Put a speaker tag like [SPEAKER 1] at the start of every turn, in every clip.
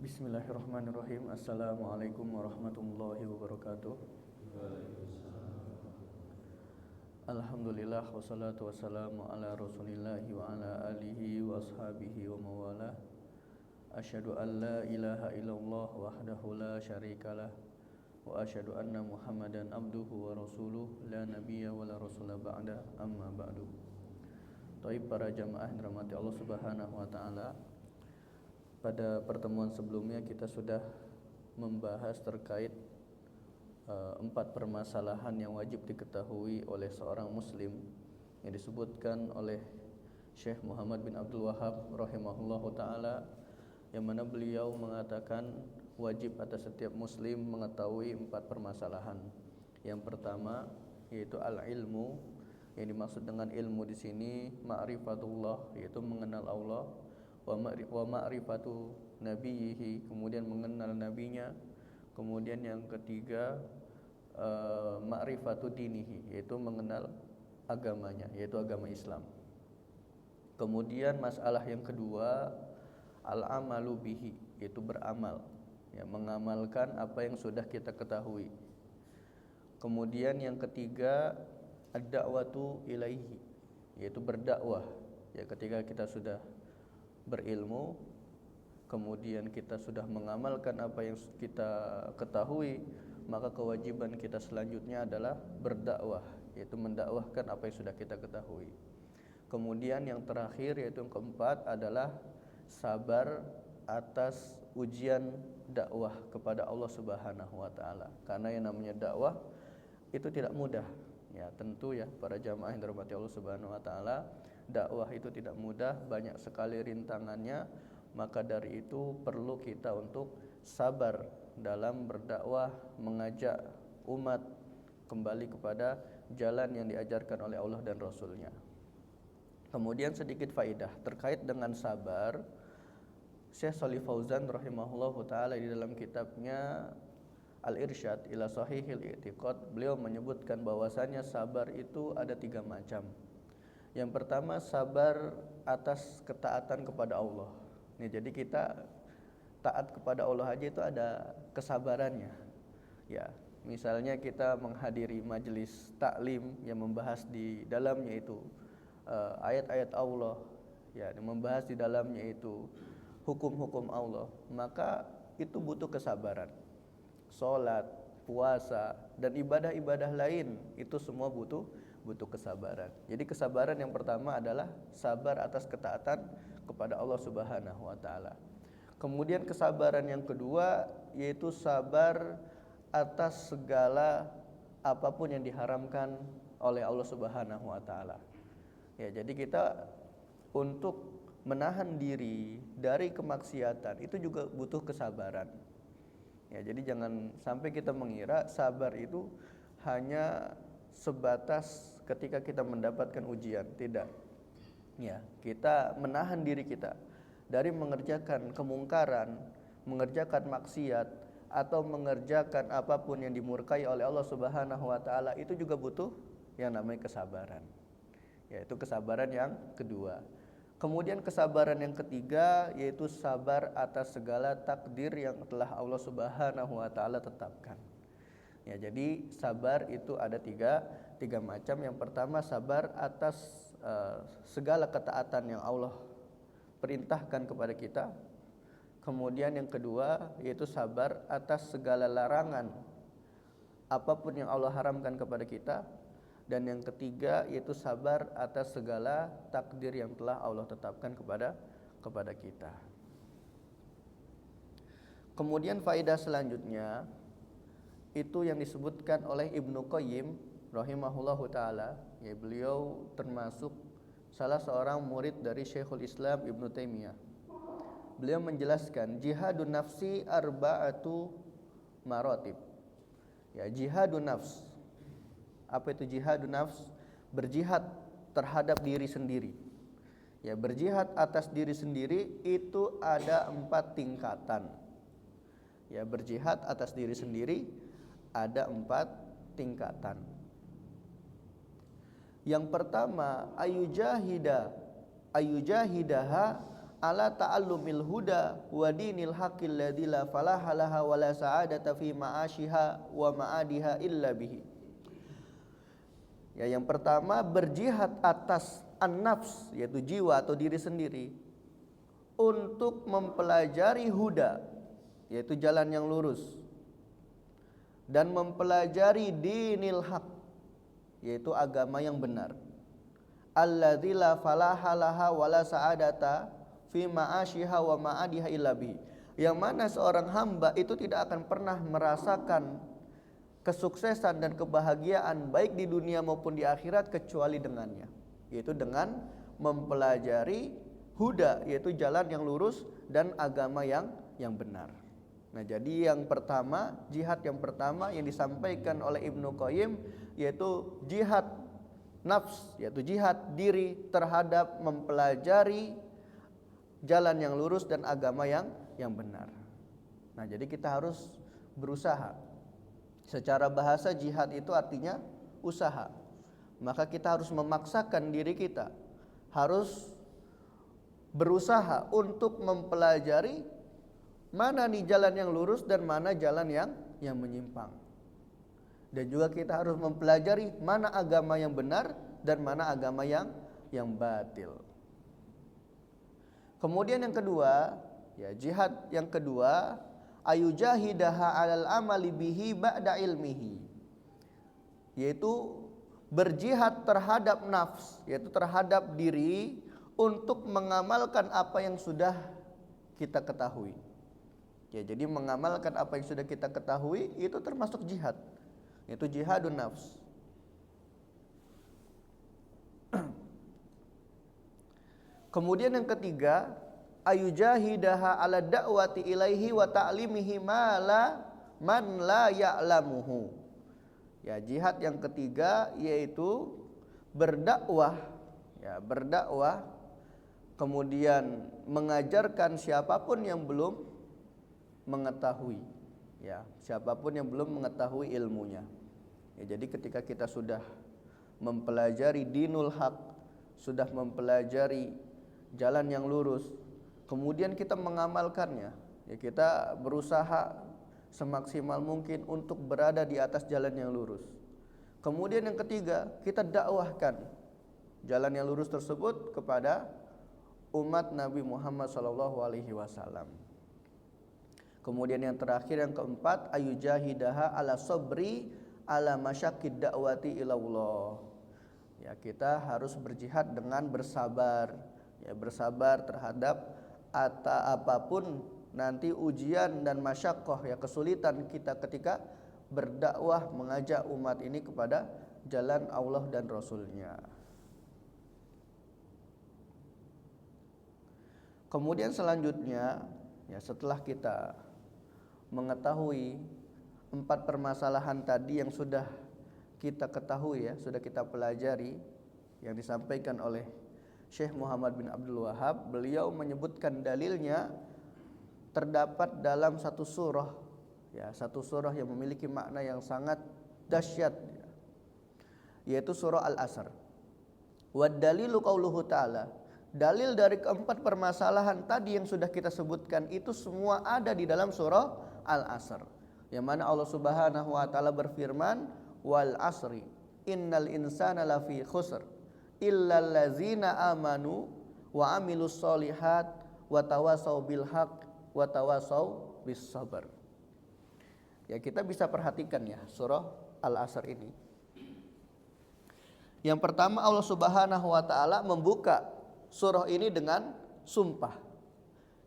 [SPEAKER 1] Bismillahirrahmanirrahim. Assalamualaikum warahmatullahi wabarakatuh. Alhamdulillah wassalatu wassalamu ala rasulillahi wa ala alihi wa ashabihi wa mawalah. Asyhadu an la ilaha illallah wahdahu la syarikalah wa asyhadu anna Muhammadan abduhu wa rasuluh la nabiyya wa la rasula ba'da, amma ba'du. Taib para jamaah yang dirahmati Allah Subhanahu wa taala. Pada pertemuan sebelumnya kita sudah membahas terkait 4 permasalahan yang wajib diketahui oleh seorang muslim yang disebutkan oleh Syekh Muhammad bin Abdul Wahhab rahimahullahu taala, yang mana beliau mengatakan wajib atas setiap muslim mengetahui 4 permasalahan. Yang pertama yaitu al-ilmu, yang dimaksud dengan ilmu di sini ma'rifatullah, yaitu mengenal Allah, wa ma'rifatu nabiyhi, kemudian mengenal nabinya. Kemudian yang ketiga ma'rifatu dinihi, yaitu mengenal agamanya, yaitu agama Islam. Kemudian masalah yang kedua al-amalu bihi, yaitu beramal, ya, mengamalkan apa yang sudah kita ketahui. Kemudian yang ketiga ad-da'watu ilaihi, yaitu berdakwah, ya, ketika kita sudah berilmu, kemudian kita sudah mengamalkan apa yang kita ketahui, maka kewajiban kita selanjutnya adalah berdakwah, yaitu mendakwahkan apa yang sudah kita ketahui. Kemudian yang terakhir yaitu yang keempat adalah sabar atas ujian dakwah kepada Allah Subhanahu wa taala. Karena yang namanya dakwah itu tidak mudah. Ya, tentu ya para jamaah yang dirahmati Allah Subhanahu wa taala, dakwah itu tidak mudah, banyak sekali rintangannya. Maka dari itu perlu kita untuk sabar dalam berdakwah, mengajak umat kembali kepada jalan yang diajarkan oleh Allah dan Rasulnya. Kemudian sedikit faidah terkait dengan sabar. Syekh Shalih Fauzan rahimahullahu taala di dalam kitabnya Al-Irsyad ila Shahihil I'tiqad, beliau menyebutkan bahwasanya sabar itu ada 3 macam. Yang pertama sabar atas ketaatan kepada Allah. Nih, jadi kita taat kepada Allah aja itu ada kesabarannya. Ya, misalnya kita menghadiri majelis taklim yang membahas di dalamnya itu ayat-ayat Allah, ya, membahas di dalamnya itu hukum-hukum Allah, maka itu butuh kesabaran. Salat, puasa, dan ibadah-ibadah lain itu semua butuh kesabaran. Jadi kesabaran yang pertama adalah sabar atas ketaatan kepada Allah Subhanahu wa taala. Kemudian kesabaran yang kedua yaitu sabar atas segala apapun yang diharamkan oleh Allah Subhanahu wa taala. Ya, jadi kita untuk menahan diri dari kemaksiatan itu juga butuh kesabaran. Ya, jadi jangan sampai kita mengira sabar itu hanya sebatas ketika kita mendapatkan ujian. Tidak. Ya, kita menahan diri kita dari mengerjakan kemungkaran, mengerjakan maksiat, atau mengerjakan apapun yang dimurkai oleh Allah Subhanahu wa taala, itu juga butuh yang namanya kesabaran. Yaitu kesabaran yang kedua. Kemudian kesabaran yang ketiga yaitu sabar atas segala takdir yang telah Allah Subhanahu wa taala tetapkan. Ya, jadi sabar itu ada tiga macam. Yang pertama sabar atas segala ketaatan yang Allah perintahkan kepada kita. Kemudian yang kedua yaitu sabar atas segala larangan apapun yang Allah haramkan kepada kita. Dan yang ketiga yaitu sabar atas segala takdir yang telah Allah tetapkan kepada kita. Kemudian faedah selanjutnya itu yang disebutkan oleh Ibnu Qayyim rahimahullahu taala, ya, beliau termasuk salah seorang murid dari Syekhul Islam Ibnu Taimiyah. Beliau menjelaskan jihadun nafsi arba'atu maratib. Ya, jihadun nafs. Apa itu jihadun nafs? Berjihad terhadap diri sendiri. Ya, berjihad atas diri sendiri itu ada 4 tingkatan. Ya, berjihad atas diri sendiri ada 4 tingkatan. Yang pertama ayujahidaha ala ta'allumil huda wa dinil haqqil ladzi la falaha laha wa la sa'adata fi ma'asyiha wa ma'adiha illa bihi. Ya, yang pertama berjihad atas an-nafs, yaitu jiwa atau diri sendiri, untuk mempelajari huda, yaitu jalan yang lurus, dan mempelajari dinil haq, yaitu agama yang benar. Alladzi la falaha laha wa la sa'adata fi ma'asyiha wa ma'adiha illa bihi. Yang mana seorang hamba itu tidak akan pernah merasakan kesuksesan dan kebahagiaan baik di dunia maupun di akhirat kecuali dengannya, yaitu dengan mempelajari huda, yaitu jalan yang lurus dan agama yang benar. Nah, jadi yang pertama, jihad yang pertama yang disampaikan oleh Ibnu Qayyim yaitu jihad nafs, yaitu jihad diri terhadap mempelajari jalan yang lurus dan agama yang benar. Nah, jadi kita harus berusaha. Secara bahasa jihad itu artinya usaha. Maka kita harus memaksakan diri kita, harus berusaha untuk mempelajari mana nih jalan yang lurus dan mana jalan yang menyimpang. Dan juga kita harus mempelajari mana agama yang benar dan mana agama yang batil. Kemudian yang kedua, ya, jihad yang kedua, ayujahidaha 'alal amali bihi ba'da ilmihi, yaitu berjihad terhadap nafs, yaitu terhadap diri untuk mengamalkan apa yang sudah kita ketahui. Ya, jadi mengamalkan apa yang sudah kita ketahui itu termasuk jihad, yaitu jihadun nafs. Kemudian yang ketiga, ayujahidaha ala da'wati ilaihi wa ta'limihi man la ya'lamuhu. Ya, jihad yang ketiga yaitu berdakwah, ya, berdakwah kemudian mengajarkan siapapun yang belum mengetahui, ya, siapapun yang belum mengetahui ilmunya. Ya, jadi ketika kita sudah mempelajari dinul haq, sudah mempelajari jalan yang lurus, kemudian kita mengamalkannya, ya, kita berusaha semaksimal mungkin untuk berada di atas jalan yang lurus. Kemudian yang ketiga, kita dakwahkan jalan yang lurus tersebut kepada umat Nabi Muhammad SAW. Kemudian yang terakhir, yang keempat, ayujahidaha ala sabri ala masyaqqid da'wati ilallah. Ya, kita harus berjihad dengan bersabar, ya, bersabar terhadap apapun nanti ujian dan masyaqqah, ya, kesulitan kita ketika berdakwah mengajak umat ini kepada jalan Allah dan Rasulnya. Kemudian selanjutnya, ya, setelah kita mengetahui 4 permasalahan tadi yang sudah kita ketahui, ya, sudah kita pelajari, yang disampaikan oleh Syekh Muhammad bin Abdul Wahab, beliau menyebutkan dalilnya terdapat dalam satu surah, ya, satu surah yang memiliki makna yang sangat dahsyat, ya, yaitu surah Al-Asr. Wad dalilu qauluhu ta'ala. Dalil dari keempat permasalahan tadi yang sudah kita sebutkan itu semua ada di dalam surah Al-Asr, yang mana Allah Subhanahu wa taala berfirman, wal asri innal insana lafi khusr illal ladzina amanu wa amilus solihat wa tawasau bil haq wa tawasau bis sabr. Ya, kita bisa perhatikan, ya, surah Al-Asr ini. Yang pertama, Allah Subhanahu wa taala membuka surah ini dengan sumpah,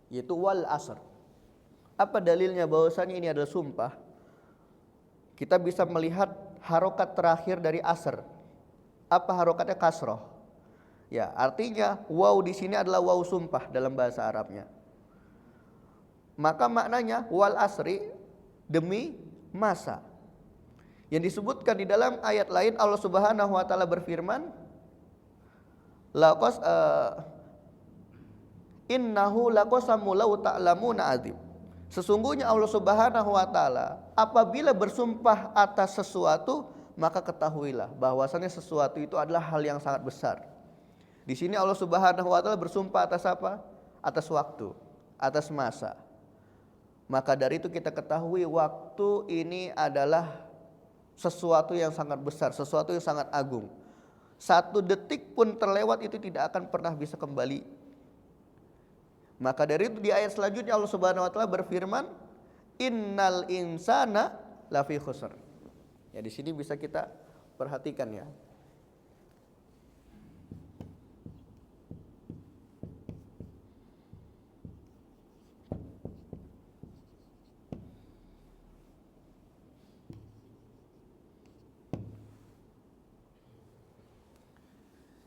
[SPEAKER 1] yaitu wal asr. Apa dalilnya bahwasanya ini adalah sumpah? Kita bisa melihat harokat terakhir dari asr. Apa harokatnya? Kasroh. Ya, artinya waw di sini adalah waw sumpah dalam bahasa Arabnya. Maka maknanya wal asri, demi masa. Yang disebutkan di dalam ayat lain, Allah Subhanahu wa taala berfirman, laqas innahu laqasamu law ta'lamuna adzim. Sesungguhnya Allah Subhanahu wa taala apabila bersumpah atas sesuatu, maka ketahuilah bahwasanya sesuatu itu adalah hal yang sangat besar. Di sini Allah Subhanahu wa taala bersumpah atas apa? Atas waktu, atas masa. Maka dari itu kita ketahui waktu ini adalah sesuatu yang sangat besar, sesuatu yang sangat agung. 1 detik pun terlewat itu tidak akan pernah bisa kembali. Maka dari itu di ayat selanjutnya Allah Subhanahu wa taala berfirman, innal insana lafi khusr. Ya, di sini bisa kita perhatikan ya.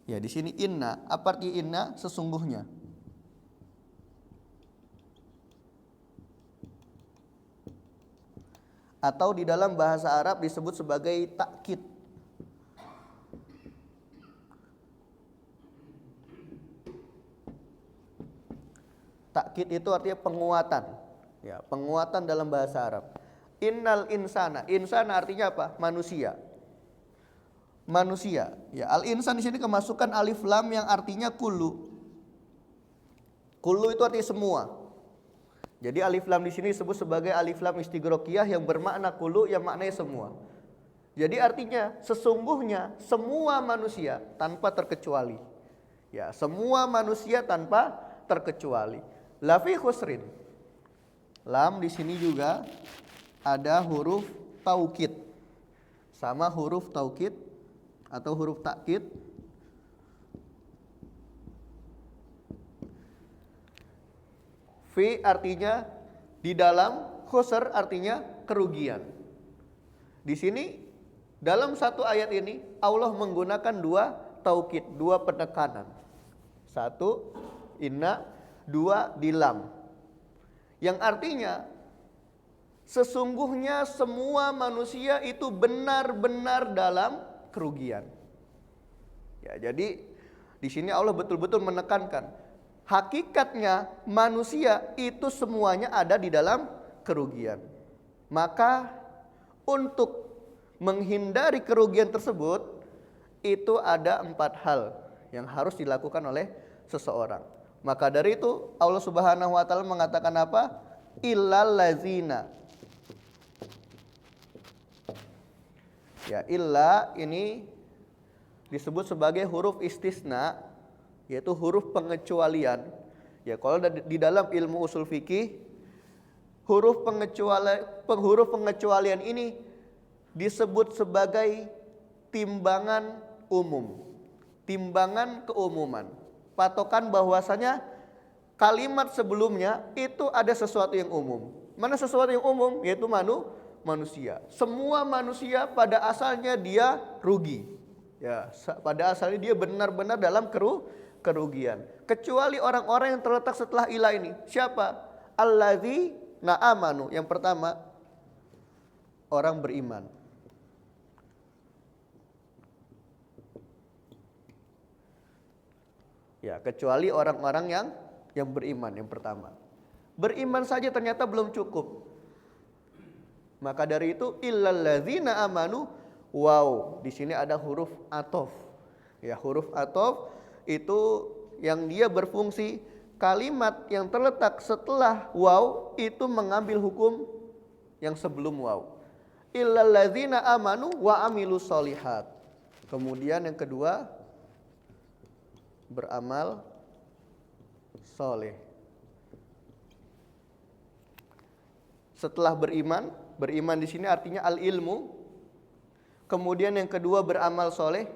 [SPEAKER 1] Ya, di sini inna, apa arti inna? Sesungguhnya. Atau di dalam bahasa Arab disebut sebagai takkid. Takkid itu artinya penguatan. Ya, penguatan dalam bahasa Arab. Innal insana, insana artinya apa? Manusia. Manusia. Ya, al-insan di sini kemasukan alif lam yang artinya kullu. Kullu itu artinya semua. Jadi alif lam di sini disebut sebagai alif lam istighraqiyah yang bermakna kullu, yang maknanya semua. Jadi artinya sesungguhnya semua manusia tanpa terkecuali. Ya, semua manusia tanpa terkecuali. Lafi khusrin. Lam di sini juga ada huruf taukid. Sama huruf taukid atau huruf takkid. Fi artinya di dalam, khusr artinya kerugian. Di sini dalam satu ayat ini Allah menggunakan 2 taukid, 2 penekanan. 1 inna, 2 di lam. Yang artinya sesungguhnya semua manusia itu benar-benar dalam kerugian. Ya, jadi di sini Allah betul-betul menekankan hakikatnya manusia itu semuanya ada di dalam kerugian. Maka untuk menghindari kerugian tersebut itu ada 4 hal yang harus dilakukan oleh seseorang. Maka dari itu Allah Subhanahu wa taala mengatakan apa? Illal lazina. Ya, illa ini disebut sebagai huruf istisna, yaitu huruf pengecualian. Ya, kalau di dalam ilmu usul fikih, huruf pengecualian ini disebut sebagai timbangan umum, timbangan keumuman. Patokan bahwasanya kalimat sebelumnya itu ada sesuatu yang umum. Mana sesuatu yang umum? Yaitu manusia. Semua manusia pada asalnya dia rugi. Ya, pada asalnya dia benar-benar dalam kerugian. Kecuali orang-orang yang terletak setelah ilah ini. Siapa? Alladzina amanu. Yang pertama, orang beriman. Ya, kecuali orang-orang yang beriman yang pertama. Beriman saja ternyata belum cukup. Maka dari itu illalladzina amanu, wow, di sini ada huruf athof. Ya, huruf athof itu yang dia berfungsi kalimat yang terletak setelah wow itu mengambil hukum yang sebelum wow. Illalladzina amanu wa amilus solihat. Kemudian yang kedua, beramal soleh. Setelah beriman di sini artinya al-ilmu. Kemudian yang kedua beramal soleh.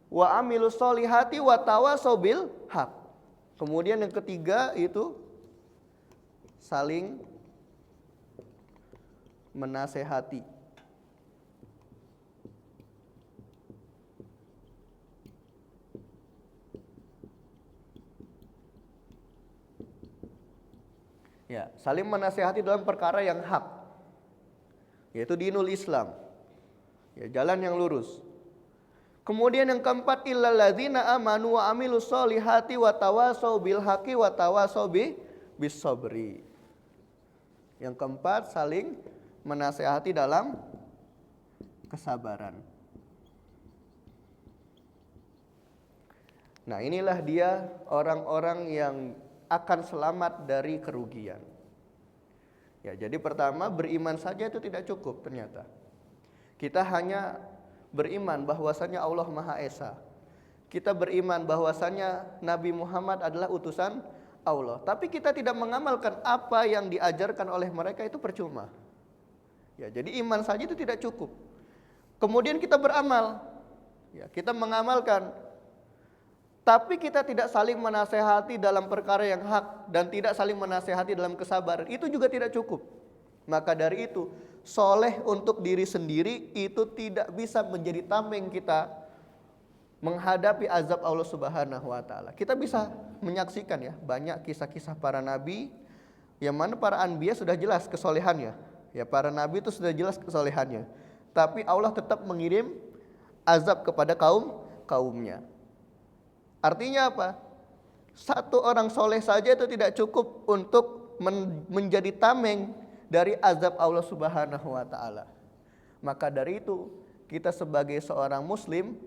[SPEAKER 1] Wa amilus solihati wa tawasau bil haq. Kemudian yang ketiga itu saling menasehati. Ya, saling menasehati dalam perkara yang hak, yaitu dinul Islam. Ya, jalan yang lurus. Kemudian yang keempat, illalladzina amanu wa amilus solihati wa tawasau bil haqqi wa tawasau bis sabri. Yang keempat, saling menasehati dalam kesabaran. Nah, inilah dia orang-orang yang akan selamat dari kerugian. Ya, jadi pertama, beriman saja itu tidak cukup ternyata. Kita hanya beriman bahwasannya Allah Maha Esa. Kita beriman bahwasannya Nabi Muhammad adalah utusan Allah. Tapi kita tidak mengamalkan apa yang diajarkan oleh mereka, itu percuma. Ya, jadi iman saja itu tidak cukup. Kemudian kita beramal. Ya, kita mengamalkan. Tapi kita tidak saling menasehati dalam perkara yang hak dan tidak saling menasehati dalam kesabaran, itu juga tidak cukup. Maka dari itu, soleh untuk diri sendiri itu tidak bisa menjadi tameng kita menghadapi azab Allah Subhanahu wa taala. Kita bisa menyaksikan ya, banyak kisah-kisah para nabi yang mana para anbiya sudah jelas kesolehannya. Ya, para nabi itu sudah jelas kesolehannya. Tapi Allah tetap mengirim azab kepada kaumnya. Artinya apa? Satu orang soleh saja itu tidak cukup untuk menjadi tameng dari azab Allah Subhanahu wa taala. Maka dari itu, kita sebagai seorang muslim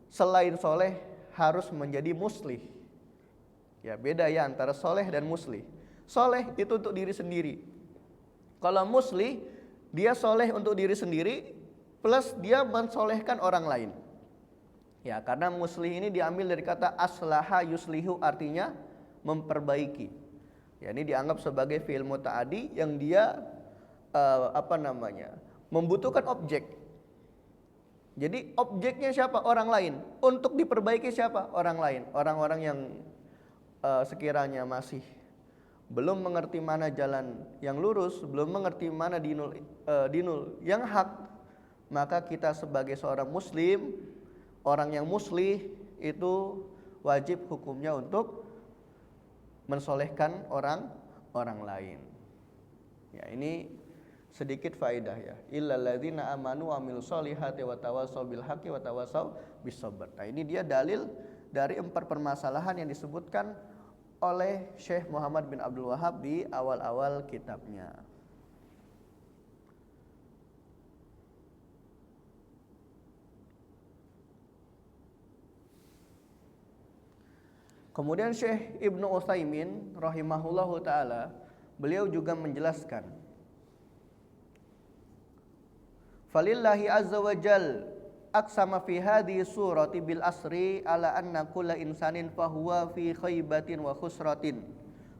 [SPEAKER 1] selain soleh harus menjadi muslih. Ya, beda ya antara soleh dan muslih. Soleh itu untuk diri sendiri. Kalau muslih, dia soleh untuk diri sendiri plus dia mensolehkan orang lain. Ya, karena muslih ini diambil dari kata aslaha yuslihu, artinya memperbaiki. Ya, ini dianggap sebagai fi'il muta'addi yang dia membutuhkan objek. Jadi objeknya siapa? Orang lain. Untuk diperbaiki siapa? Orang lain. Orang-orang yang sekiranya masih belum mengerti mana jalan yang lurus, belum mengerti mana dinul yang hak, maka kita sebagai seorang muslim, orang yang muslih itu wajib hukumnya untuk mensolehkan orang lain. Ya, ini sedikit faedah ya. Illal ladzina amanu wa amilus solihati wa tawassaw bil haqqi wa tawassaw bis sabr. Nah, ini dia dalil dari 4 permasalahan yang disebutkan oleh Syekh Muhammad bin Abdul Wahab di awal-awal kitabnya. Kemudian Syekh Ibnu Utsaimin rahimahullahu taala, beliau juga menjelaskan, falillahi azza wa jal aqsama fi hadhihi surati bil asri ala anna kulla insanin fahuwa fi khaybatin wa khusratin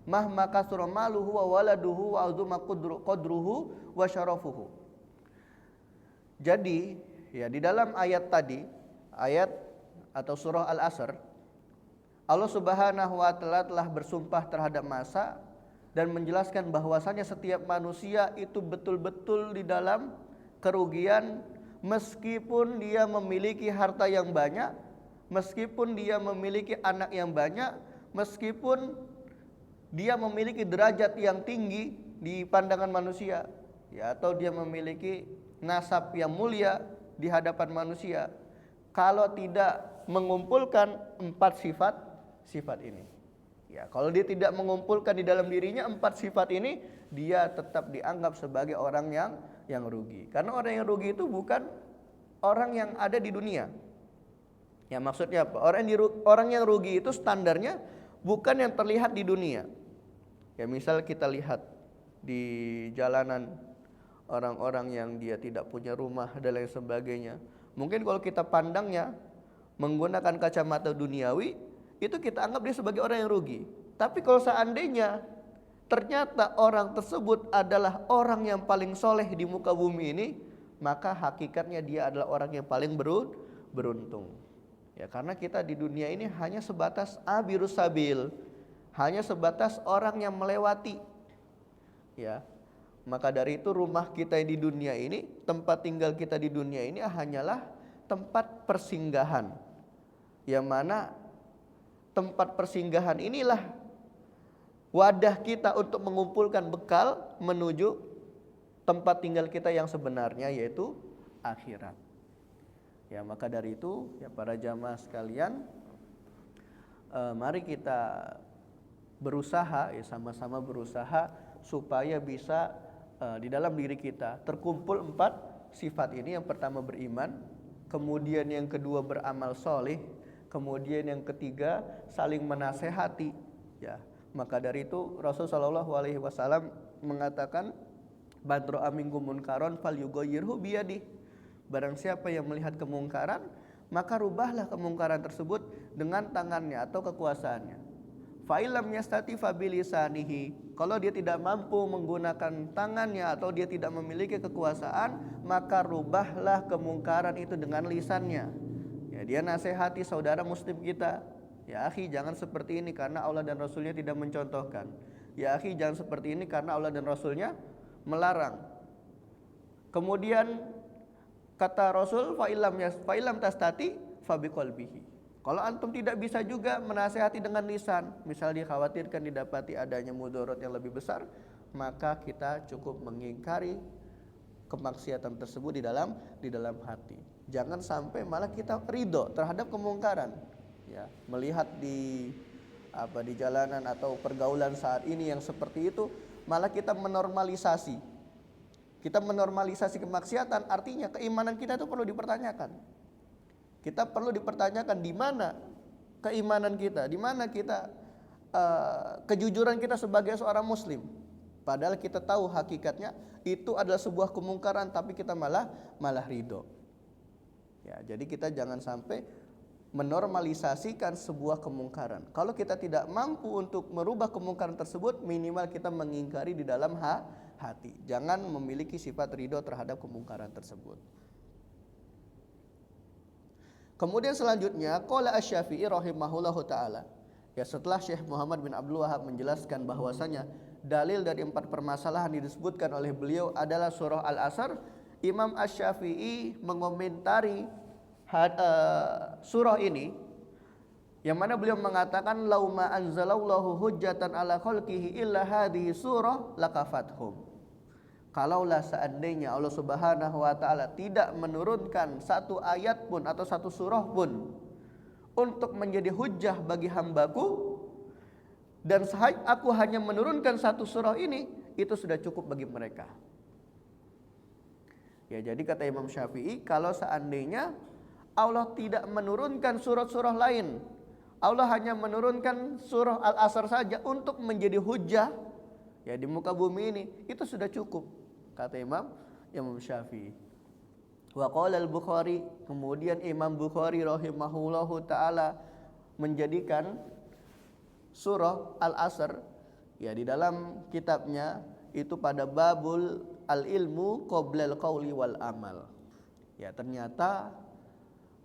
[SPEAKER 1] mahma kasura maluhu wa waladuhu wa azuma qadruhu wa syarafuhu. Jadi ya, di dalam ayat tadi, ayat atau surah Al-Asr, Allah Subhanahu wa taala telah bersumpah terhadap masa dan menjelaskan bahwasanya setiap manusia itu betul-betul di dalam kerugian, meskipun dia memiliki harta yang banyak, meskipun dia memiliki anak yang banyak, meskipun dia memiliki derajat yang tinggi di pandangan manusia, ya, atau dia memiliki nasab yang mulia di hadapan manusia, kalau tidak mengumpulkan 4 sifat ini. Ya, kalau dia tidak mengumpulkan di dalam dirinya 4 sifat ini, dia tetap dianggap sebagai orang yang rugi. Karena orang yang rugi itu bukan orang yang ada di dunia. Ya, maksudnya apa? Orang yang rugi itu standarnya bukan yang terlihat di dunia. Ya, misal kita lihat di jalanan orang-orang yang dia tidak punya rumah dan lain sebagainya. Mungkin kalau kita pandangnya menggunakan kacamata duniawi, itu kita anggap dia sebagai orang yang rugi. Tapi kalau seandainya ternyata orang tersebut adalah orang yang paling soleh di muka bumi ini, maka hakikatnya dia adalah orang yang paling beruntung. Ya, karena kita di dunia ini hanya sebatas abirus sabil, hanya sebatas orang yang melewati. Ya, maka dari itu rumah kita di dunia ini, tempat tinggal kita di dunia ini hanyalah tempat persinggahan, yang mana tempat persinggahan inilah wadah kita untuk mengumpulkan bekal menuju tempat tinggal kita yang sebenarnya, yaitu akhirat. Ya, maka dari itu ya para jamaah sekalian, mari kita berusaha, ya sama-sama berusaha supaya bisa di dalam diri kita terkumpul 4 sifat ini. Yang pertama beriman, kemudian yang kedua beramal soleh, Kemudian yang ketiga, saling menasehati, ya. Maka dari itu Rasulullah SAW mengatakan, "Man ra'a minkum munkaran falyughayyirhu biyadihi." Barang siapa yang melihat kemungkaran, maka rubahlah kemungkaran tersebut dengan tangannya atau kekuasaannya. Fa illam yastati fa bilisanihi. Kalau dia tidak mampu menggunakan tangannya atau dia tidak memiliki kekuasaan, maka rubahlah kemungkaran itu dengan lisannya. Ya, dia nasihati saudara muslim kita. Ya akhi, jangan seperti ini karena Allah dan Rasulnya tidak mencontohkan. Ya akhi, jangan seperti ini karena Allah dan Rasulnya melarang. Kemudian kata Rasul, fa illam tastati fa biqalbihi. Kalau antum tidak bisa juga menasihati dengan lisan, misal dikhawatirkan didapati adanya mudarat yang lebih besar, maka kita cukup mengingkari kemaksiatan tersebut di dalam hati. Jangan sampai malah kita ridho terhadap kemungkaran. Ya, melihat di jalanan atau pergaulan saat ini yang seperti itu, malah kita menormalisasi. Kita menormalisasi kemaksiatan, artinya keimanan kita itu perlu dipertanyakan. Kita perlu dipertanyakan di mana keimanan kita, di mana kita kejujuran kita sebagai seorang muslim. Padahal kita tahu hakikatnya itu adalah sebuah kemungkaran, tapi kita malah ridho. Ya, jadi kita jangan sampai menormalisasikan sebuah kemungkaran. Kalau kita tidak mampu untuk merubah kemungkaran tersebut, minimal kita mengingkari di dalam hati. Jangan memiliki sifat ridho terhadap kemungkaran tersebut. Kemudian selanjutnya qala Asy-Syafi'i rahimahullahu taala. Ya, setelah Syekh Muhammad bin Abdul Wahhab menjelaskan bahwasanya dalil dari 4 permasalahan disebutkan oleh beliau adalah surah Al-Asr, Imam Asy-Syafi'i mengomentari surah ini yang mana beliau mengatakan lauma anzalallahu hujjatan ala khalqihi illa hadhihi surah lakafathum. Kalaulah seandainya Allah Subhanahu wa taala tidak menurunkan satu ayat pun atau satu surah pun untuk menjadi hujjah bagi hambaku, dan aku hanya menurunkan satu surah ini, itu sudah cukup bagi mereka. Ya, jadi kata Imam Syafi'i, kalau seandainya Allah tidak menurunkan surah-surah lain, Allah hanya menurunkan surah Al-Asr saja untuk menjadi hujjah ya di muka bumi ini, itu sudah cukup, kata Imam Syafi'i. Wa qala al-Bukhari, kemudian Imam Bukhari rahimahullahu taala menjadikan surah Al-Asr ya di dalam kitabnya itu pada babul al-ilmu qoblal qauli wal amal. Ya, ternyata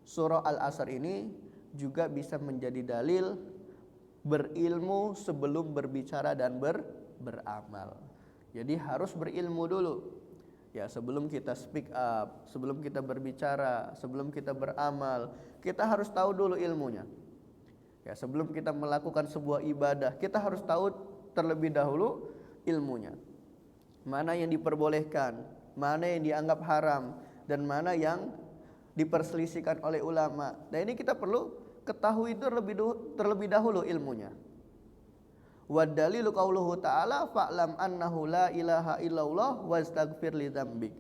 [SPEAKER 1] surah Al-Asr ini juga bisa menjadi dalil berilmu sebelum berbicara dan beramal. Jadi harus berilmu dulu. Ya, sebelum kita speak up, sebelum kita berbicara, sebelum kita beramal, kita harus tahu dulu ilmunya. Ya, sebelum kita melakukan sebuah ibadah, kita harus tahu terlebih dahulu ilmunya. Mana yang diperbolehkan, mana yang dianggap haram, dan mana yang diperselisihkan oleh ulama. Dan ini kita perlu ketahui terlebih dahulu ilmunya. Wa dalilu qauluhu ta'ala fa'lam annahu la ilaha illallah wastaghfir li dzambik.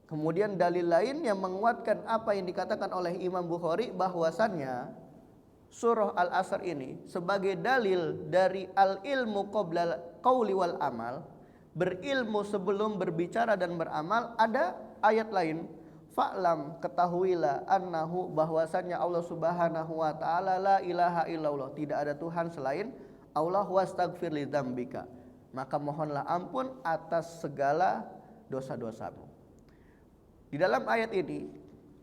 [SPEAKER 1] Kemudian dalil lain yang menguatkan apa yang dikatakan oleh Imam Bukhari bahwasannya surah Al-Asr ini sebagai dalil dari al-ilmu qabla qauli wal amal, berilmu sebelum berbicara dan beramal. Ada ayat lain, fa'lam, ketahuilah, annahu, bahwasannya Allah Subhanahu wa ta'ala la ilaha illallah, tidak ada Tuhan selain Allah, wastaghfir li dzambika, maka mohonlah ampun atas segala dosa-dosamu. Di dalam ayat ini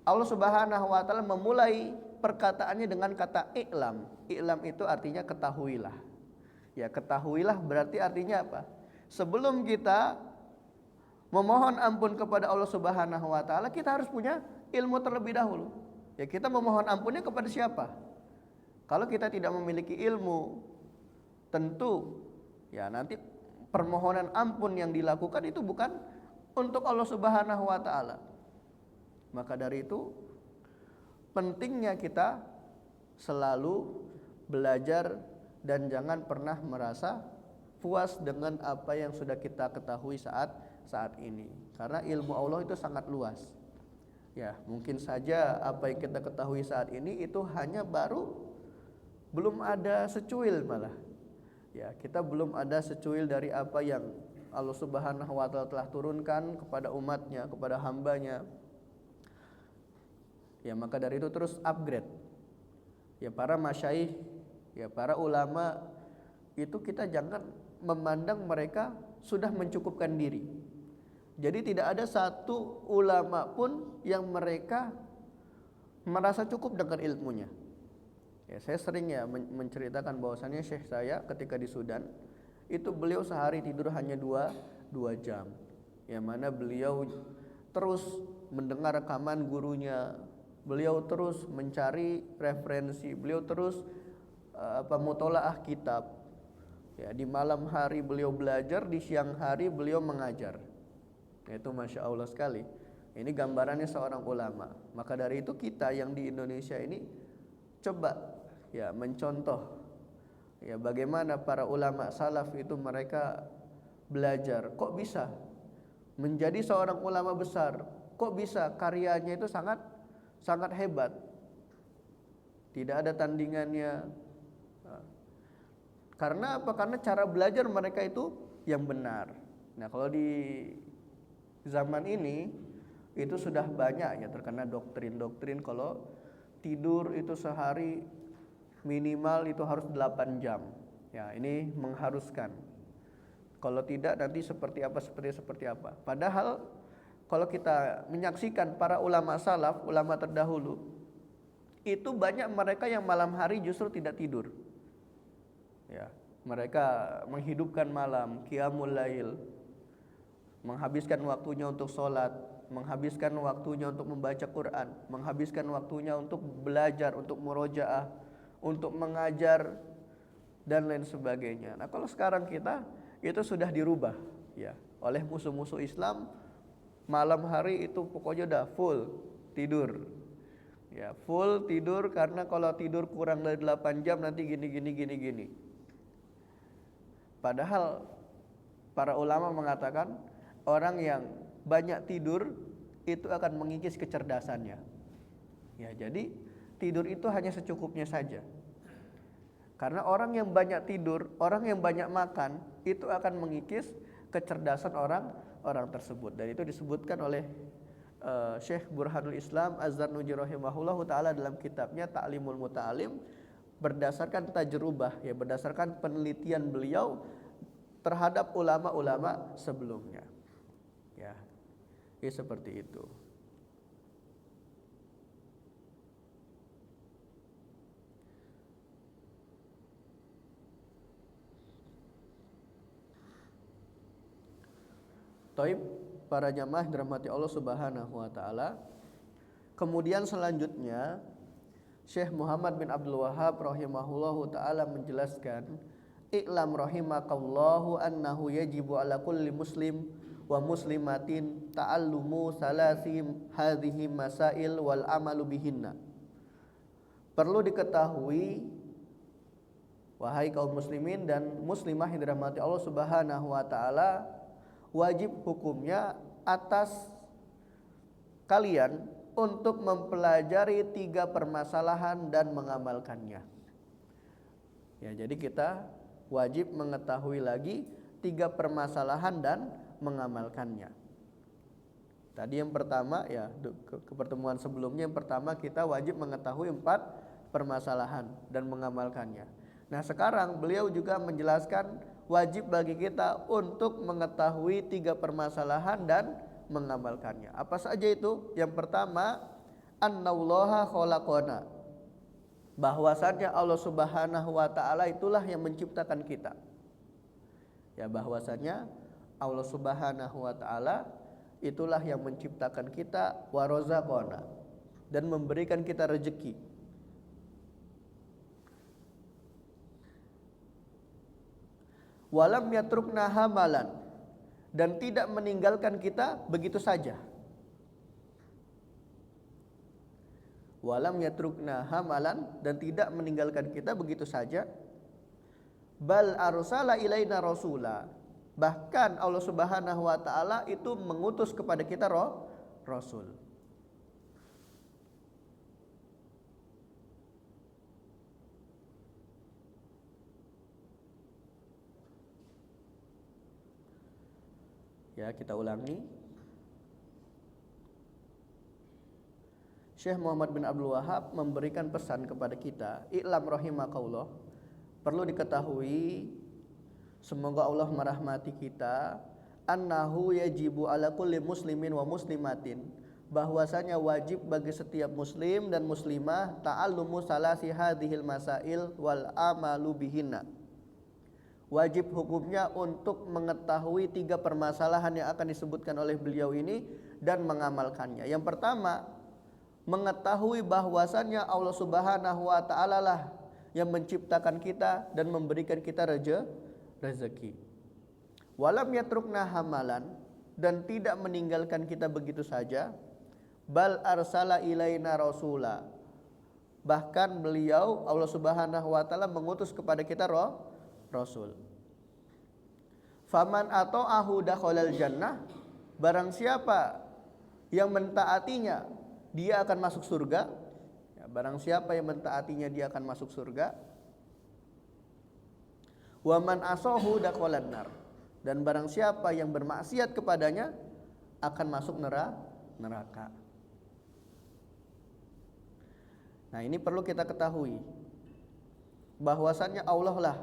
[SPEAKER 1] Allah Subhanahu wa taala memulai perkataannya dengan kata i'lam. I'lam itu artinya ketahuilah. Ya, ketahuilah berarti artinya apa? Sebelum kita memohon ampun kepada Allah Subhanahu wa taala, kita harus punya ilmu terlebih dahulu. Ya, kita memohon ampunnya kepada siapa? Kalau kita tidak memiliki ilmu, tentu ya nanti permohonan ampun yang dilakukan itu bukan untuk Allah Subhanahu wa taala. Maka dari itu pentingnya kita selalu belajar dan jangan pernah merasa puas dengan apa yang sudah kita ketahui saat ini. Karena ilmu Allah itu sangat luas. Ya, mungkin saja apa yang kita ketahui saat ini itu hanya belum ada secuil malah. Ya, kita belum ada secuil dari apa yang Allah Subhanahu wa taala telah turunkan kepada umatnya, kepada hambanya. Ya, maka dari itu terus upgrade. Ya, para masyaikh, ya para ulama itu kita jangan memandang mereka sudah mencukupkan diri. Jadi tidak ada satu ulama pun yang mereka merasa cukup dengan ilmunya. Ya, saya sering ya menceritakan bahwasannya syekh saya ketika di Sudan itu beliau sehari tidur hanya 2 jam. Yang mana beliau terus mendengar rekaman gurunya, beliau terus mencari referensi, beliau terus mutolaah kitab. Ya, di malam hari beliau belajar, di siang hari beliau mengajar. Itu Masya Allah sekali. Ini gambarannya seorang ulama. Maka dari itu kita yang di Indonesia ini coba ya mencontoh ya bagaimana para ulama salaf itu mereka belajar. Kok bisa menjadi seorang ulama besar? Kok bisa karyanya itu sangat hebat? Tidak ada tandingannya. Karena apa? Karena cara belajar mereka itu yang benar. Nah, kalau di zaman ini itu sudah banyak ya terkena doktrin-doktrin kalau tidur itu sehari minimal itu harus 8 jam. Ya, ini mengharuskan. Kalau tidak nanti seperti apa. Padahal kalau kita menyaksikan para ulama salaf, ulama terdahulu, itu banyak mereka yang malam hari justru tidak tidur. Ya, mereka menghidupkan malam, qiyamul lail, menghabiskan waktunya untuk sholat, menghabiskan waktunya untuk membaca Quran, menghabiskan waktunya untuk belajar, untuk murojaah, untuk mengajar dan lain sebagainya. Nah, kalau sekarang kita itu sudah dirubah ya oleh musuh-musuh Islam. Malam hari itu pokoknya udah full tidur. Ya, full tidur karena kalau tidur kurang dari 8 jam nanti gini. Padahal para ulama mengatakan orang yang banyak tidur itu akan mengikis kecerdasannya. Ya, jadi tidur itu hanya secukupnya saja. Karena orang yang banyak tidur, orang yang banyak makan itu akan mengikis kecerdasan orang tersebut. Dan itu disebutkan oleh Syekh Burhanul Islam Az-Zarnuji rahimahullahu taala dalam kitabnya Ta'limul Muta'alim berdasarkan tajrubah ya, berdasarkan penelitian beliau terhadap ulama-ulama sebelumnya. Ya. Ini seperti itu. Taib, para jamaah dirahmati Allah Subhanahu wa taala. Kemudian selanjutnya Syekh Muhammad bin Abdul Wahhab rahimahullahu taala menjelaskan, "I'lam rahimakallahu annahu yajibu ala kulli muslim wa muslimatin ta'allumu salasim hadhihi masail wal amalu bihinna." Perlu diketahui wahai kaum muslimin dan muslimah yang dirahmati Allah Subhanahu wa taala, wajib hukumnya atas kalian untuk mempelajari 3 permasalahan dan mengamalkannya. Ya, jadi kita wajib mengetahui lagi 3 permasalahan dan mengamalkannya. Tadi yang pertama ya, ke pertemuan sebelumnya yang pertama kita wajib mengetahui 4 permasalahan dan mengamalkannya. Nah, sekarang beliau juga menjelaskan wajib bagi kita untuk mengetahui 3 permasalahan dan mengamalkannya. Apa saja itu? Yang pertama, annallaha khalaqana. Bahwasannya Allah Subhanahu wa taala itulah yang menciptakan kita. Ya, bahwasannya Allah Subhanahu wa taala itulah yang menciptakan kita, wa razaqana, dan memberikan kita rezeki. Walam yatrukna hamalan, dan tidak meninggalkan kita begitu saja. Walam yatrukna hamalan, dan tidak meninggalkan kita begitu saja. Bal arsala ilaina rasula, bahkan Allah Subhanahu wa taala itu mengutus kepada kita rasul. Ya, kita ulangi. Syekh Muhammad bin Abdul Wahab memberikan pesan kepada kita, i'lam rahimakallah, perlu diketahui, semoga Allah merahmati kita, annahu yajibu ala kulli muslimin wa muslimatin, bahwasanya wajib bagi setiap muslim dan muslimah ta'allumu salasi hadhil masail wal amalu bihinna. Wajib hukumnya untuk mengetahui 3 permasalahan yang akan disebutkan oleh beliau ini dan mengamalkannya. Yang pertama, mengetahui bahwasannya Allah Subhanahu wa taala lah yang menciptakan kita dan memberikan kita rezeki. Walam yatrukna hamalan, dan tidak meninggalkan kita begitu saja. Bal arsala ilaina rasula, bahkan beliau Allah Subhanahu wa taala mengutus kepada kita rasul. Faman ata'ahu dakhalal jannah, barang siapa yang mentaatinya dia akan masuk surga. Ya, barang siapa yang mentaatinya dia akan masuk surga. Wa man asahu dakhalan nar, dan barang siapa yang bermaksiat kepadanya akan masuk neraka. Nah, ini perlu kita ketahui bahwasannya Allah lah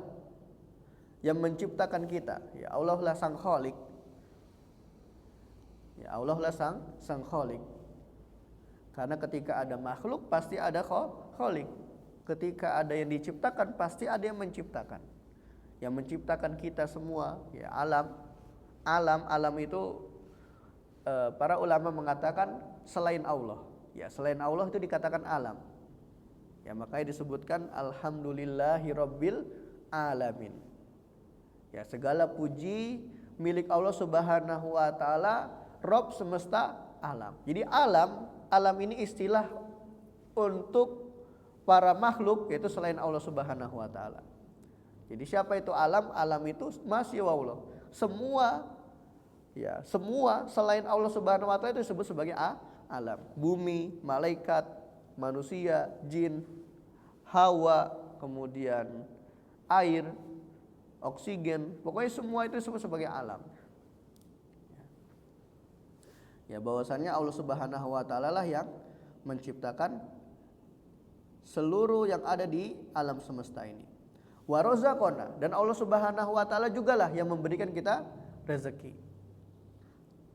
[SPEAKER 1] yang menciptakan kita. Ya, Allah lah sang khalik. Ya, Allah lah sang khalik. Karena ketika ada makhluk pasti ada khalik. Ketika ada yang diciptakan pasti ada yang menciptakan. Yang menciptakan kita semua, ya, alam itu para ulama mengatakan selain Allah. Ya, selain Allah itu dikatakan alam. Ya, makanya disebutkan alhamdulillahirabbil alamin. Ya, segala puji milik Allah Subhanahu wa taala, Rabb semesta alam. Jadi alam ini istilah untuk para makhluk, yaitu selain Allah Subhanahu wa taala. Jadi siapa itu alam? Alam itu masih Allah. Semua selain Allah Subhanahu wa taala itu disebut sebagai alam. Bumi, malaikat, manusia, jin, hawa, kemudian air, oksigen, pokoknya semua itu disebut sebagai alam. Ya, bahwasannya Allah Subhanahu wa taala lah yang menciptakan seluruh yang ada di alam semesta ini. Wa razaqana, dan Allah Subhanahu wa taala jugalah yang memberikan kita rezeki.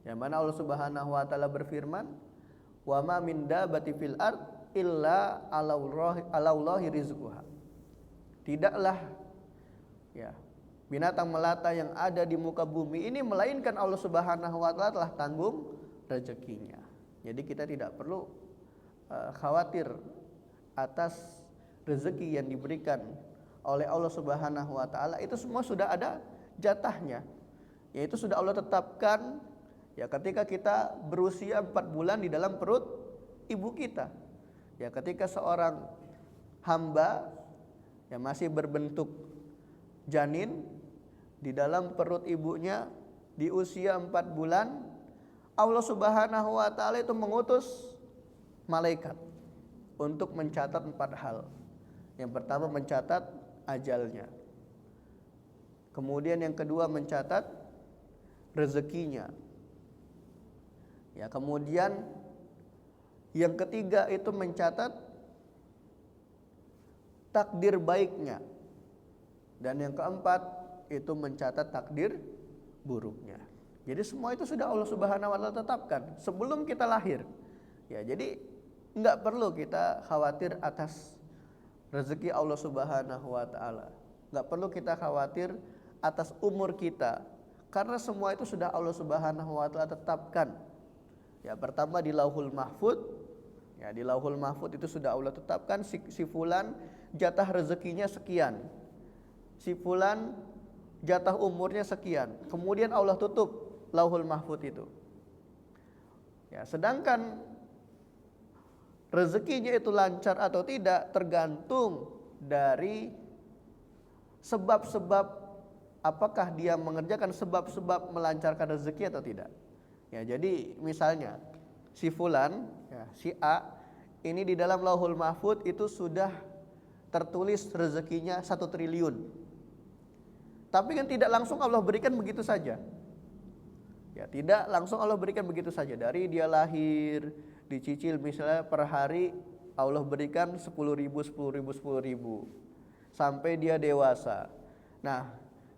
[SPEAKER 1] Yang mana Allah Subhanahu wa taala berfirman, "Wa ma min dabbati fil ard illa 'alallahi rizquha." Tidaklah ya binatang melata yang ada di muka bumi ini melainkan Allah Subhanahu wa taala telah tanggung rezekinya. Jadi kita tidak perlu khawatir atas rezeki yang diberikan oleh Allah Subhanahu wa taala. Itu semua sudah ada jatahnya. Yaitu sudah Allah tetapkan ya ketika kita berusia 4 bulan di dalam perut ibu kita. Ya, ketika seorang hamba yang masih berbentuk janin di dalam perut ibunya di usia 4 bulan, Allah Subhanahu wa taala itu mengutus malaikat untuk mencatat 4 hal. Yang pertama mencatat ajalnya. Kemudian yang kedua mencatat rezekinya. Ya, kemudian yang ketiga itu mencatat takdir baiknya. Dan yang keempat itu mencatat takdir buruknya. Jadi semua itu sudah Allah Subhanahu wa taala tetapkan sebelum kita lahir. Ya, jadi enggak perlu kita khawatir atas rezeki Allah Subhanahu wa taala. Enggak perlu kita khawatir atas umur kita karena semua itu sudah Allah Subhanahu wa taala tetapkan. Ya, pertama di Lauhul Mahfuz. Ya, di Lauhul Mahfuz itu sudah Allah tetapkan si fulan jatah rezekinya sekian. Si fulan jatah umurnya sekian. Kemudian Allah tutup Lauhul Mahfuz itu. Ya, sedangkan rezekinya itu lancar atau tidak tergantung dari sebab-sebab, apakah dia mengerjakan sebab-sebab melancarkan rezeki atau tidak. Ya, jadi misalnya si fulan, ya, si A ini di dalam Lauhul Mahfuz itu sudah tertulis rezekinya 1 triliun. Tapi kan tidak langsung Allah berikan begitu saja. Ya, tidak langsung Allah berikan begitu saja. Dari dia lahir, dicicil misalnya per hari Allah berikan 10.000, 10.000, 10.000 sampai dia dewasa. Nah,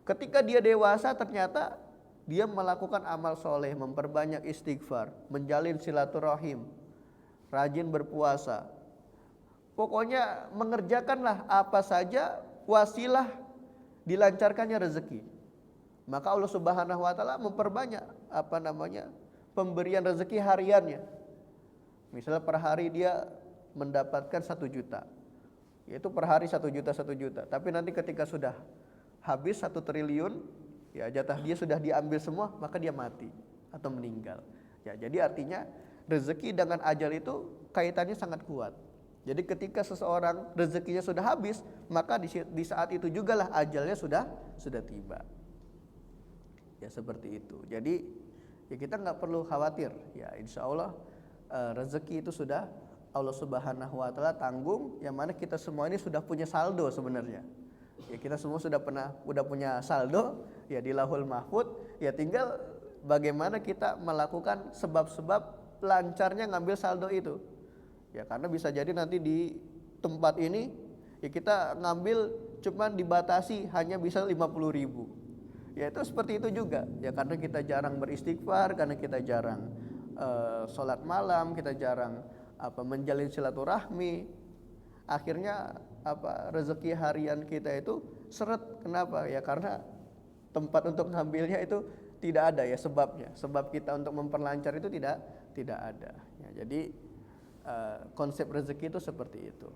[SPEAKER 1] ketika dia dewasa ternyata dia melakukan amal soleh, memperbanyak istighfar, menjalin silaturahim, rajin berpuasa. Pokoknya mengerjakanlah apa saja wasilah dilancarkannya rezeki. Maka Allah Subhanahu wa taala memperbanyak pemberian rezeki hariannya. Misalnya per hari dia mendapatkan 1 juta, yaitu per hari 1 juta 1 juta. Tapi nanti ketika sudah habis 1 triliun, ya jatah dia sudah diambil semua, maka dia mati atau meninggal. Ya, jadi artinya rezeki dengan ajal itu kaitannya sangat kuat. Jadi ketika seseorang rezekinya sudah habis, maka di saat itu jugalah ajalnya sudah tiba. Ya seperti itu. Jadi ya kita nggak perlu khawatir. Ya insya Allah rezeki itu sudah Allah Subhanahu wa taala tanggung. Yang mana kita semua ini sudah punya saldo sebenarnya. Ya kita semua sudah punya saldo ya di Lauhul Mahfuz. Ya tinggal bagaimana kita melakukan sebab-sebab lancarnya ngambil saldo itu. Ya karena bisa jadi nanti di tempat ini ya kita ngambil cuman dibatasi hanya bisa 50.000. Ya itu seperti itu juga. Ya karena kita jarang beristighfar, karena kita jarang sholat malam, kita jarang menjalin silaturahmi. Akhirnya rezeki harian kita itu seret. Kenapa? Ya karena tempat untuk ngambilnya itu tidak ada ya sebabnya. Sebab kita untuk memperlancar itu tidak ada. Ya, jadi konsep rezeki itu seperti itu.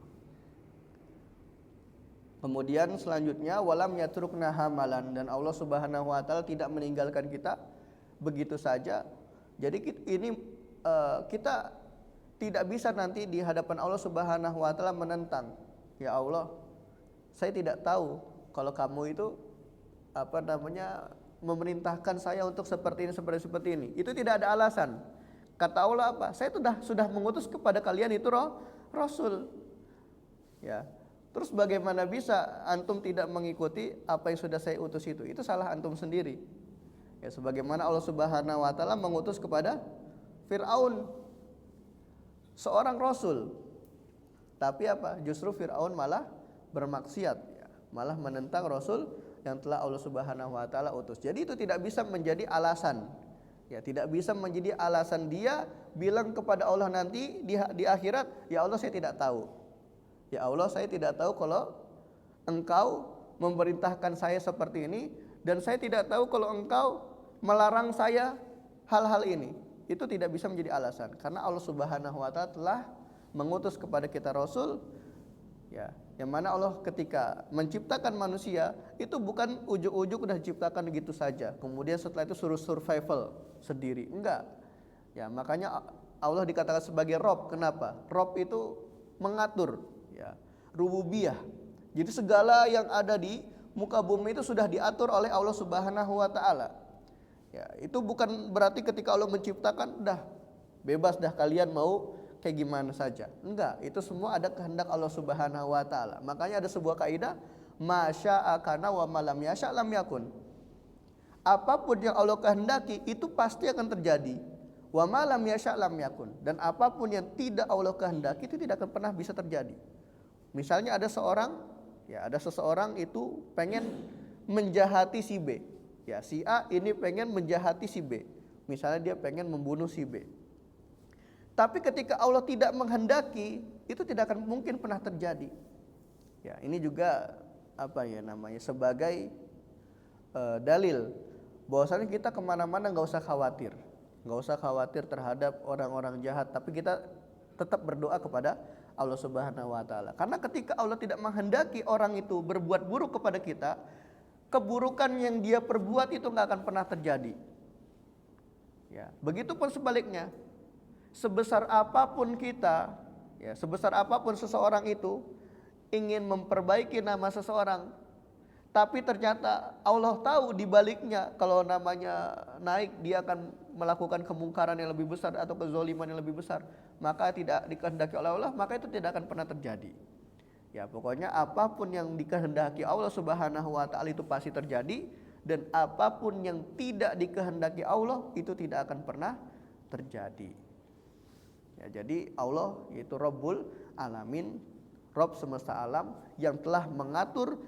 [SPEAKER 1] Kemudian selanjutnya walam yatrukna hamalan, dan Allah Subhanahu wa taala tidak meninggalkan kita begitu saja. Jadi ini kita tidak bisa nanti di hadapan Allah Subhanahu wa taala menentang. Ya Allah, saya tidak tahu kalau kamu itu memerintahkan saya untuk seperti ini. Itu tidak ada alasan. Kata Allah apa? Saya sudah mengutus kepada kalian itu Rasul. Ya. Terus bagaimana bisa antum tidak mengikuti apa yang sudah saya utus itu? Itu salah antum sendiri. Ya sebagaimana Allah Subhanahu wa taala mengutus kepada Fir'aun seorang rasul. Tapi justru Fir'aun malah bermaksiat ya, malah menentang rasul yang telah Allah Subhanahu wa taala utus. Jadi itu tidak bisa menjadi alasan. Ya, tidak bisa menjadi alasan dia bilang kepada Allah nanti di akhirat, ya Allah saya tidak tahu. Ya Allah saya tidak tahu kalau engkau memerintahkan saya seperti ini, dan saya tidak tahu kalau engkau melarang saya hal-hal ini. Itu tidak bisa menjadi alasan, karena Allah Subhanahu wa taala telah mengutus kepada kita Rasul ya, yang mana Allah ketika menciptakan manusia itu bukan ujuk-ujuk udah diciptakan gitu saja, kemudian setelah itu suruh survival sendiri, enggak ya. Makanya Allah dikatakan sebagai Rob. Kenapa? Rob itu mengatur ya, rububiyah. Jadi segala yang ada di muka bumi itu sudah diatur oleh Allah Subhanahu wa taala. Ya, itu bukan berarti ketika Allah menciptakan dah bebas dah kalian mau kayak gimana saja. Enggak, itu semua ada kehendak Allah Subhanahu wa taala. Makanya ada sebuah kaidah, masya'a kana wa malam yasha' lam yakun. Apapun yang Allah kehendaki itu pasti akan terjadi. Wa malam yasha' lam yakun. Dan apapun yang tidak Allah kehendaki itu tidak akan pernah bisa terjadi. Misalnya ada seseorang itu pengen menjahati si B. Ya, si A ini pengen menjahati si B. Misalnya dia pengen membunuh si B. Tapi ketika Allah tidak menghendaki, itu tidak akan mungkin pernah terjadi. Ya, ini juga sebagai dalil bahwasanya kita kemana-mana nggak usah khawatir terhadap orang-orang jahat, tapi kita tetap berdoa kepada Allah Subhanahu wa taala. Karena ketika Allah tidak menghendaki orang itu berbuat buruk kepada kita, keburukan yang dia perbuat itu enggak akan pernah terjadi. Ya, begitupun sebaliknya. Sebesar apapun kita, ya, sebesar apapun seseorang itu ingin memperbaiki nama seseorang, tapi ternyata Allah tahu di baliknya kalau namanya naik dia akan melakukan kemungkaran yang lebih besar atau kezaliman yang lebih besar, maka tidak dikehendaki oleh Allah, maka itu tidak akan pernah terjadi. Ya, pokoknya apapun yang dikehendaki Allah Subhanahu wa taala itu pasti terjadi, dan apapun yang tidak dikehendaki Allah itu tidak akan pernah terjadi. Ya, jadi Allah yaitu Rabbul Alamin, Rabb semesta alam yang telah mengatur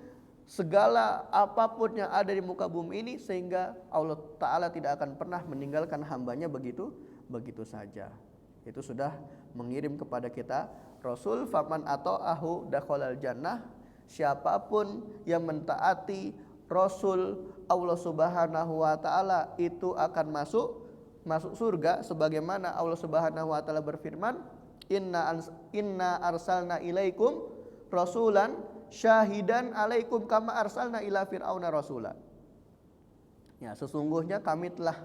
[SPEAKER 1] segala apapun yang ada di muka bumi ini, sehingga Allah Ta'ala tidak akan pernah meninggalkan hambanya begitu saja. Itu sudah mengirim kepada kita Rasul, faman ata'ahu dakhalal jannah, siapapun yang mentaati Rasul Allah Subhanahu wa Ta'ala itu akan masuk surga, sebagaimana Allah Subhanahu wa Ta'ala berfirman, inna arsalna ilaikum rasulan syahidan alaikum kama arsalna ila fir'auna rasula. Ya, sesungguhnya kami telah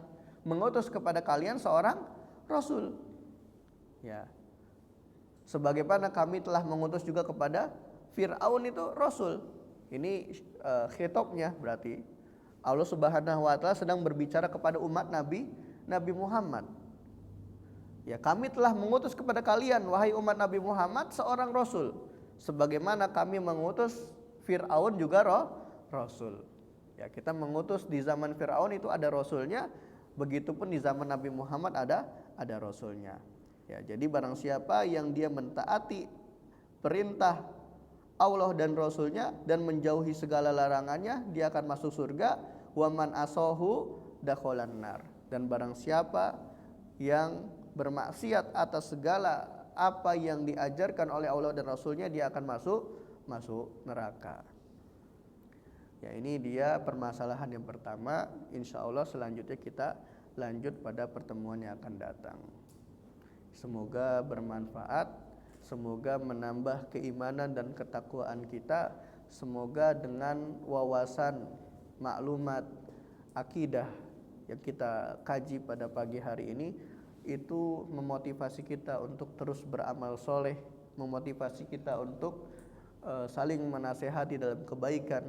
[SPEAKER 1] mengutus kepada kalian seorang rasul. Ya. Sebagaimana kami telah mengutus juga kepada Fir'aun itu rasul. Ini khitabnya berarti Allah Subhanahu wa Ta'ala sedang berbicara kepada umat Nabi Muhammad. Ya, kami telah mengutus kepada kalian wahai umat Nabi Muhammad seorang rasul, sebagaimana kami mengutus Fir'aun juga rasul. Ya, kita mengutus di zaman Fir'aun itu ada rasulnya, begitupun di zaman Nabi Muhammad ada rasulnya. Ya, jadi barang siapa yang dia mentaati perintah Allah dan rasulnya dan menjauhi segala larangannya, dia akan masuk surga. Wa man asahu dakhalan nar. Dan barang siapa yang bermaksiat atas segala apa yang diajarkan oleh Allah dan Rasulnya, dia akan masuk neraka. Ya, ini dia permasalahan yang pertama. Insya Allah selanjutnya kita lanjut pada pertemuan yang akan datang. Semoga bermanfaat, semoga menambah keimanan dan ketakwaan kita, semoga dengan wawasan, maklumat, akidah yang kita kaji pada pagi hari ini itu memotivasi kita untuk terus beramal soleh, memotivasi kita untuk saling menasehati dalam kebaikan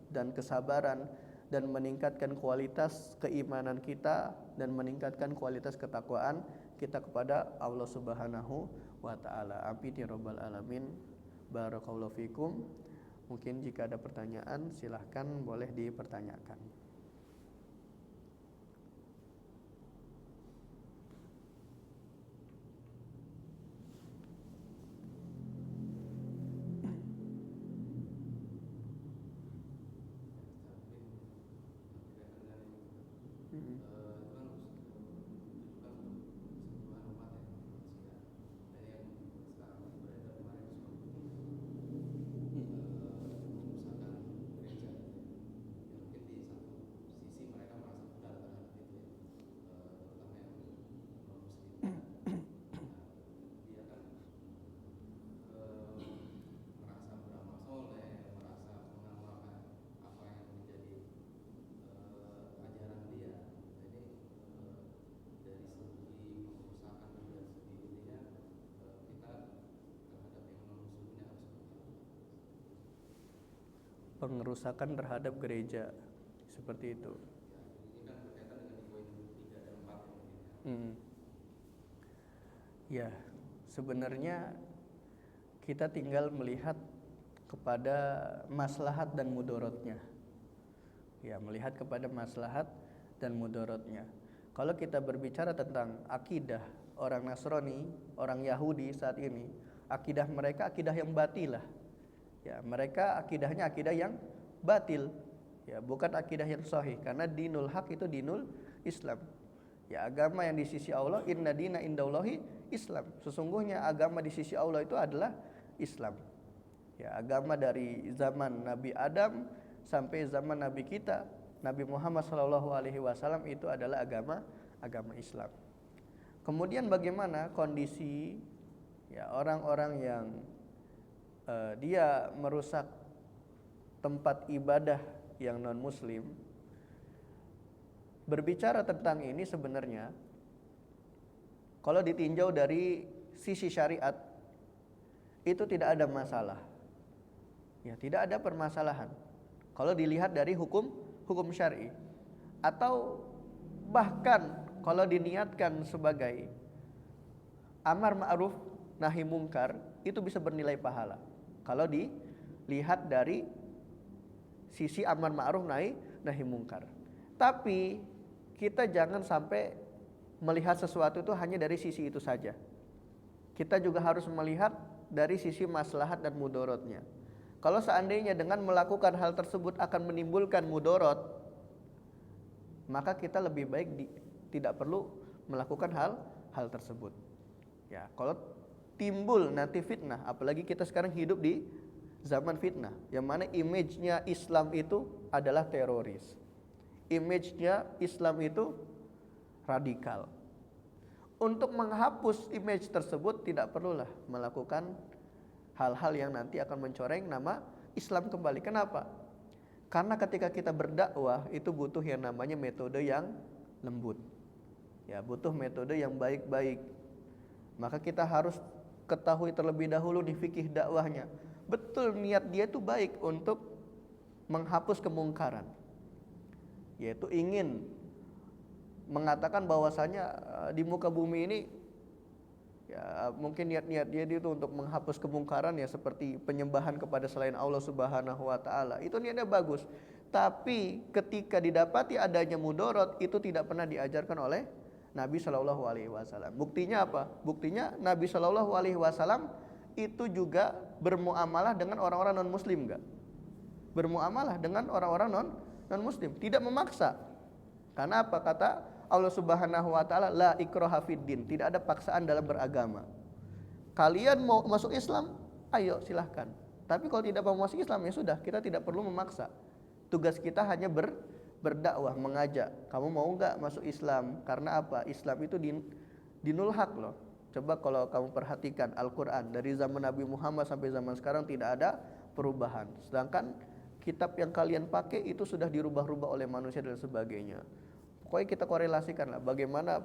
[SPEAKER 1] dan kesabaran, dan meningkatkan kualitas keimanan kita dan meningkatkan kualitas ketakwaan kita kepada Allah Subhanahu wa Ta'ala. Amin ya rabbal alamin. Barakallahu fikum. Mungkin jika ada pertanyaan silahkan boleh dipertanyakan. Pengerusakan terhadap gereja seperti itu. Ya, sebenarnya kita tinggal melihat kepada maslahat dan mudorotnya. Ya, melihat kepada maslahat dan mudorotnya. Kalau kita berbicara tentang akidah orang Nasrani, orang Yahudi saat ini, akidah mereka akidah yang batilah. Ya, mereka akidahnya akidah yang batil. Ya, bukan akidah yang sahih, karena dinul haq itu dinul Islam. Ya, agama yang di sisi Allah, inna dina indallahi Islam. Sesungguhnya agama di sisi Allah itu adalah Islam. Ya, agama dari zaman Nabi Adam sampai zaman Nabi kita, Nabi Muhammad SAW itu adalah agama Islam. Kemudian bagaimana kondisi ya orang-orang yang dia merusak tempat ibadah yang non muslim? Berbicara tentang ini sebenarnya kalau ditinjau dari sisi syariat itu tidak ada masalah. Ya, tidak ada permasalahan. Kalau dilihat dari hukum syar'i, atau bahkan kalau diniatkan sebagai amar ma'ruf nahi mungkar, itu bisa bernilai pahala. Kalau dilihat dari sisi amar ma'ruf nahi
[SPEAKER 2] nahi mungkar. Tapi kita jangan sampai melihat sesuatu itu hanya dari sisi itu saja. Kita juga harus melihat dari sisi maslahat dan mudorotnya. Kalau seandainya dengan melakukan hal tersebut akan menimbulkan mudorot, maka kita lebih baik tidak perlu melakukan hal tersebut. Ya, kalau timbul nanti fitnah, apalagi kita sekarang hidup di zaman fitnah, yang mana image-nya Islam itu adalah teroris. Image-nya Islam itu radikal. Untuk menghapus image tersebut tidak perlulah melakukan hal-hal yang nanti akan mencoreng nama Islam kembali. Kenapa? Karena ketika kita berdakwah itu butuh yang namanya metode yang lembut. Ya, butuh metode yang baik-baik. Maka kita harus ketahui terlebih dahulu di fikih dakwahnya. Betul niat dia itu baik untuk menghapus kemungkaran. Yaitu ingin mengatakan bahwasanya di muka bumi ini ya mungkin niat-niat dia itu untuk menghapus kemungkaran ya seperti penyembahan kepada selain Allah Subhanahu wa taala. Itu niatnya bagus. Tapi ketika didapati adanya mudorot itu tidak pernah diajarkan oleh Nabi Shallallahu alaihi wasallam. Buktinya apa? Buktinya Nabi Shallallahu alaihi wasallam itu juga bermuamalah dengan orang-orang non muslim enggak? Bermuamalah dengan orang-orang non muslim, tidak memaksa. Karena apa? Kata Allah Subhanahu wa taala, la ikraha fiddin, tidak ada paksaan dalam beragama. Kalian mau masuk Islam, ayo silahkan. Tapi kalau tidak mau masuk Islam ya sudah, kita tidak perlu memaksa. Tugas kita hanya berdakwah, mengajak. Kamu mau enggak masuk Islam? Karena apa? Islam itu dinul haq loh. Coba kalau kamu perhatikan Al-Qur'an dari zaman Nabi Muhammad sampai zaman sekarang tidak ada perubahan. Sedangkan kitab yang kalian pakai itu sudah dirubah-rubah oleh manusia dan sebagainya. Pokoknya kita korelasikan lah bagaimana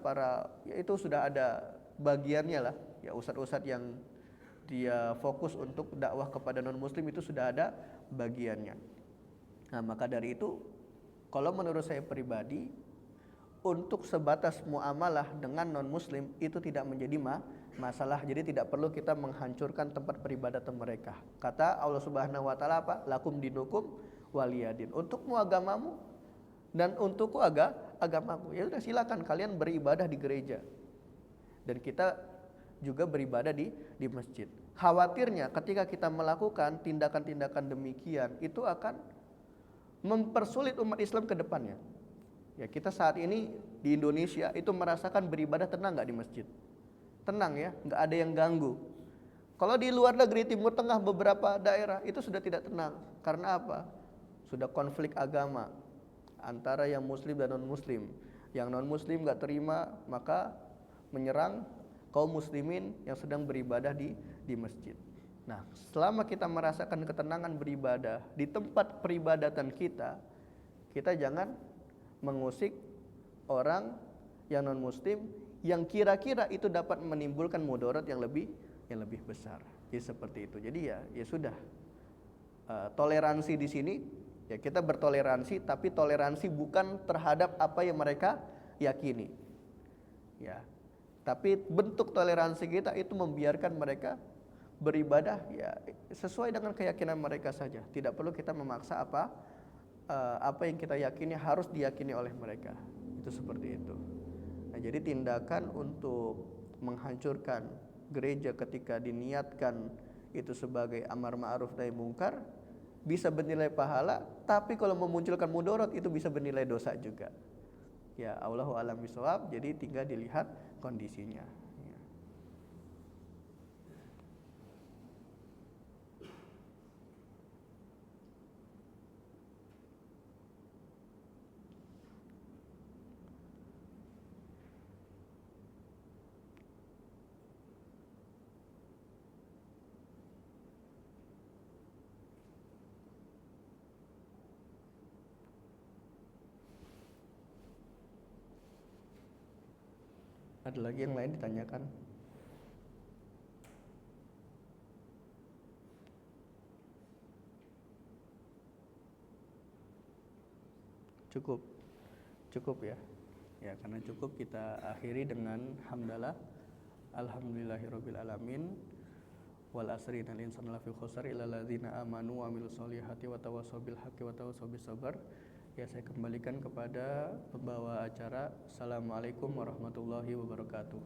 [SPEAKER 2] ya itu sudah ada bagiannya lah. Ya ustadz-ustadz yang dia fokus untuk dakwah kepada non muslim itu sudah ada bagiannya. Nah, maka dari itu kalau menurut saya pribadi untuk sebatas muamalah dengan non muslim itu tidak menjadi masalah. Jadi tidak perlu kita menghancurkan tempat peribadatan mereka. Kata Allah Subhanahu wa taala apa? Lakum dinukum waliyadin. Untukmu agamamu dan untukku agamaku. Ya sudah silakan kalian beribadah di gereja. Dan kita juga beribadah di masjid. Khawatirnya ketika kita melakukan tindakan-tindakan demikian itu akan mempersulit umat Islam ke depannya. Ya, kita saat ini di Indonesia itu merasakan beribadah tenang enggak di masjid? Tenang ya, enggak ada yang ganggu. Kalau di luar negeri Timur Tengah beberapa daerah itu sudah tidak tenang. Karena apa? Sudah konflik agama antara yang muslim dan non muslim. Yang non muslim enggak terima maka menyerang kaum muslimin yang sedang beribadah di masjid. Nah, selama kita merasakan ketenangan beribadah di tempat peribadatan kita, kita jangan mengusik orang yang non muslim yang kira-kira itu dapat menimbulkan mudarat yang lebih besar. Jadi seperti itu. Jadi ya sudah. Toleransi di sini ya kita bertoleransi, tapi toleransi bukan terhadap apa yang mereka yakini. Ya. Tapi bentuk toleransi kita itu membiarkan mereka beribadah ya sesuai dengan keyakinan mereka saja. Tidak perlu kita memaksa apa yang kita yakini harus diyakini oleh mereka. Itu seperti itu. Nah, jadi tindakan untuk menghancurkan gereja ketika diniatkan itu sebagai amar ma'ruf nahi mungkar bisa bernilai pahala, tapi kalau memunculkan mudarat itu bisa bernilai dosa juga. Ya, Allahu a'lam bishawab. Jadi tinggal dilihat kondisinya. Ada lagi yang lain ditanyakan? Cukup ya. Ya, karena cukup kita akhiri dengan hamdalah. Alhamdulillahirabbil alamin. Wal asri innal insana lafi khusr illa alladzina amanu wa amilus solihati wa tawassaw bil haqqi wa tawassaw bis sabr.
[SPEAKER 1] Ya, saya kembalikan kepada pembawa acara. Assalamualaikum warahmatullahi wabarakatuh.